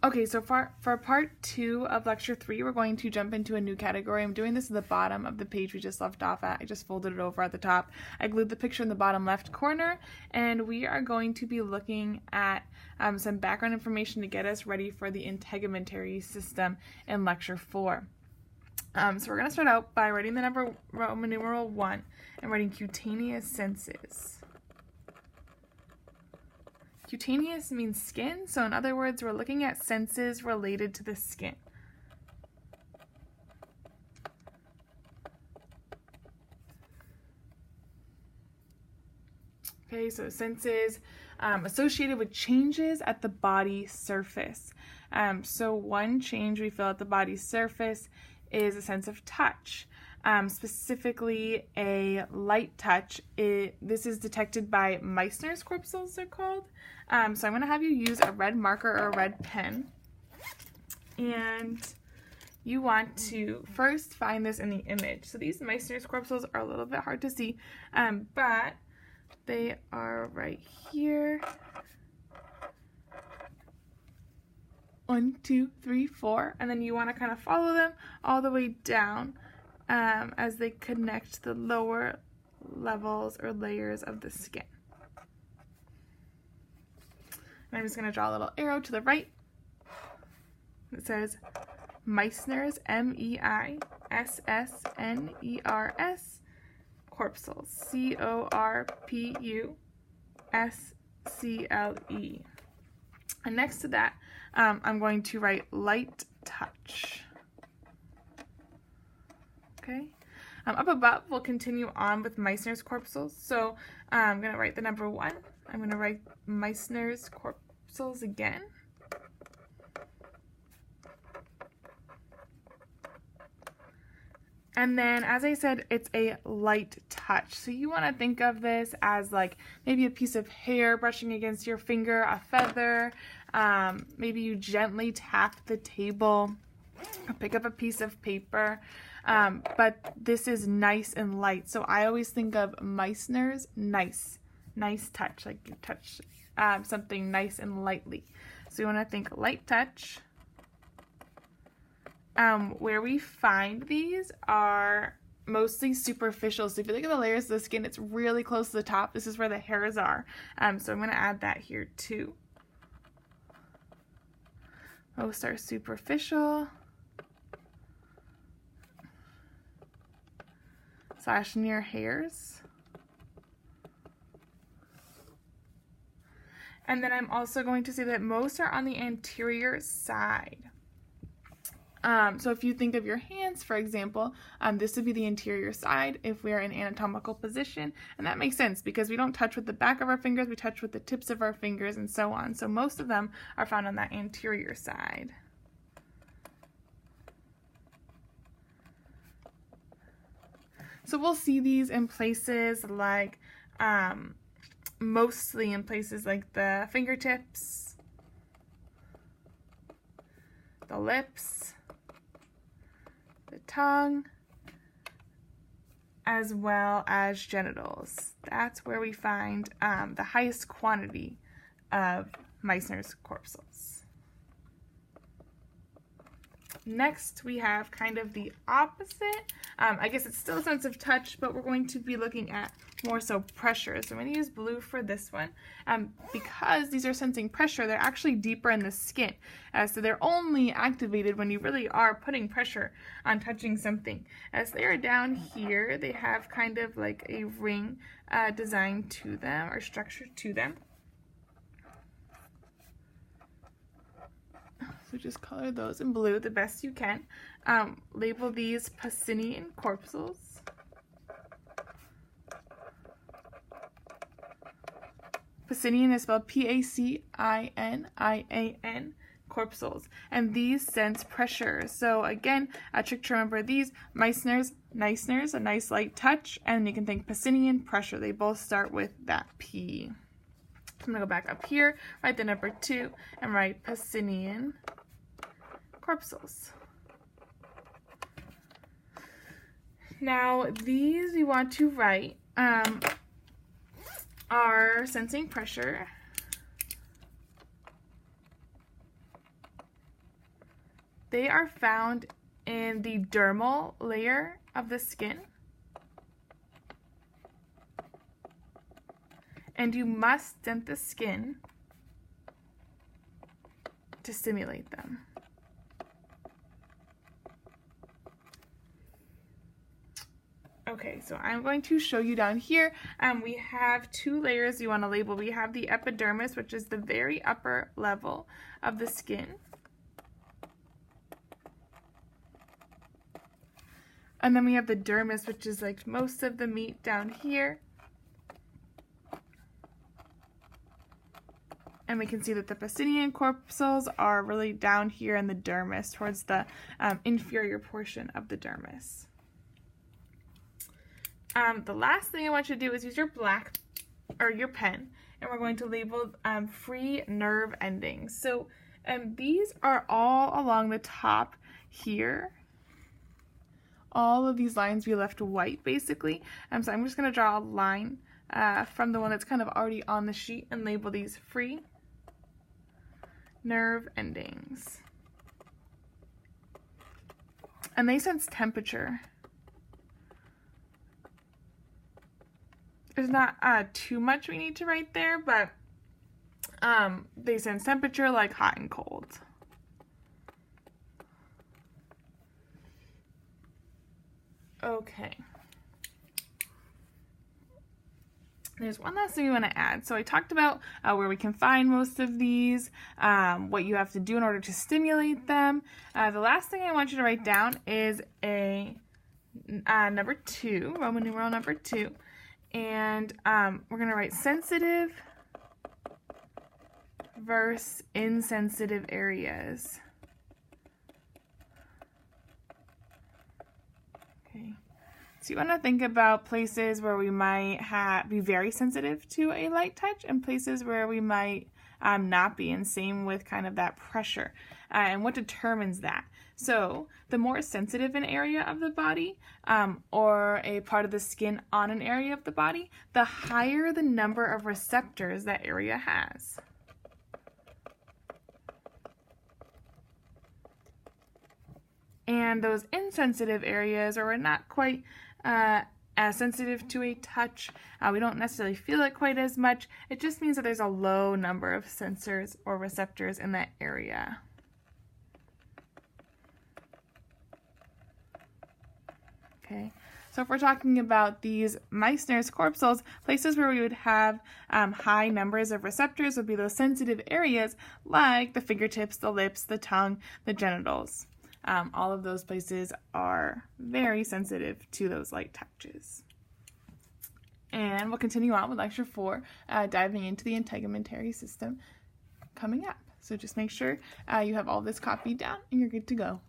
Okay, so for part 2 of lecture 3, we're going to jump into a new category. I'm doing this at the bottom of the page we just left off at. I just folded it over at the top. I glued the picture in the bottom left corner, and we are going to be looking at some background information to get us ready for the integumentary system in lecture 4. So we're going to start out by writing the number Roman numeral 1 and writing cutaneous senses. Cutaneous means skin, so in other words, we're looking at senses related to the skin. Okay, so senses associated with changes at the body surface. So one change we feel at the body surface is a sense of touch. Specifically a light touch. This is detected by Meissner's corpuscles, they're called. So I'm going to have you use a red marker or a red pen, and you want to first find this in the image. So these Meissner's corpuscles are a little bit hard to see, but they are right here. 1, 2, 3, 4, and then you want to kind of follow them all the way down as they connect the lower levels or layers of the skin. And I'm just going to draw a little arrow to the right. It says Meissner's, M-E-I-S-S-N-E-R-S, corpuscles, C-O-R-P-U-S-C-L-E. And next to that, I'm going to write light touch. Okay. Up above, we'll continue on with Meissner's corpuscles. So I'm going to write the number 1. I'm going to write Meissner's corpuscles again. And then, as I said, it's a light touch. So you want to think of this as like maybe a piece of hair brushing against your finger, a feather. Maybe you gently tap the table, or pick up a piece of paper. But this is nice and light. So I always think of Meissner's nice touch, like you touch something nice and lightly. So you want to think light touch. Where we find these are mostly superficial. So if you look at the layers of the skin, it's really close to the top. This is where the hairs are. So I'm going to add that here too. Most are superficial. / near hairs. And then I'm also going to say that most are on the anterior side. So if you think of your hands, for example, this would be the anterior side if we are in anatomical position. And that makes sense because we don't touch with the back of our fingers, we touch with the tips of our fingers and so on. So most of them are found on that anterior side. So we'll see these in places like, mostly in places like the fingertips, the lips, the tongue, as well as genitals. That's where we find the highest quantity of Meissner's corpuscles. Next, we have kind of the opposite. I guess it's still a sense of touch, but we're going to be looking at more so pressure. So I'm going to use blue for this one. Because these are sensing pressure, they're actually deeper in the skin. So they're only activated when you really are putting pressure on touching something. As they are down here, they have kind of like a ring designed to them or structured to them. So just color those in blue the best you can. Label these Pacinian corpuscles. Pacinian is spelled P-A-C-I-N-I-A-N, corpuscles. And these sense pressure. So again, a trick to remember these, Meissner's, a nice light touch, and you can think Pacinian, pressure. They both start with that P. So I'm going to go back up here, write the number 2, and write Pacinian corpuscles. Now these we want to write are sensing pressure they are found in the dermal layer of the skin. And you must dent the skin to stimulate them. Okay, so I'm going to show you down here. We have two layers you want to label. We have the epidermis, which is the very upper level of the skin. And then we have the dermis, which is like most of the meat down here. And we can see that the Pacinian corpuscles are really down here in the dermis, towards the inferior portion of the dermis. The last thing I want you to do is use your your pen, and we're going to label free nerve endings. So these are all along the top here. All of these lines we left white, basically. So I'm just going to draw a line from the one that's kind of already on the sheet and label these free nerve endings. And they sense temperature. There's not too much we need to write there, but they sense temperature like hot and cold. Okay. There's one last thing we want to add. So I talked about where we can find most of these, what you have to do in order to stimulate them. The last thing I want you to write down is a number 2, Roman numeral number 2. And we're going to write sensitive versus insensitive areas. Okay. So you want to think about places where we might be very sensitive to a light touch and places where we might not be, and same with kind of that pressure and what determines that. So the more sensitive an area of the body or a part of the skin on an area of the body, the higher the number of receptors that area has. And those insensitive areas, or we're not quite as sensitive to a touch, we don't necessarily feel it quite as much. It just means that there's a low number of sensors or receptors in that area. Okay, so if we're talking about these Meissner's corpuscles, places where we would have high numbers of receptors would be those sensitive areas like the fingertips, the lips, the tongue, the genitals. All of those places are very sensitive to those light touches. And we'll continue on with lecture 4, diving into the integumentary system coming up. So just make sure you have all this copied down and you're good to go.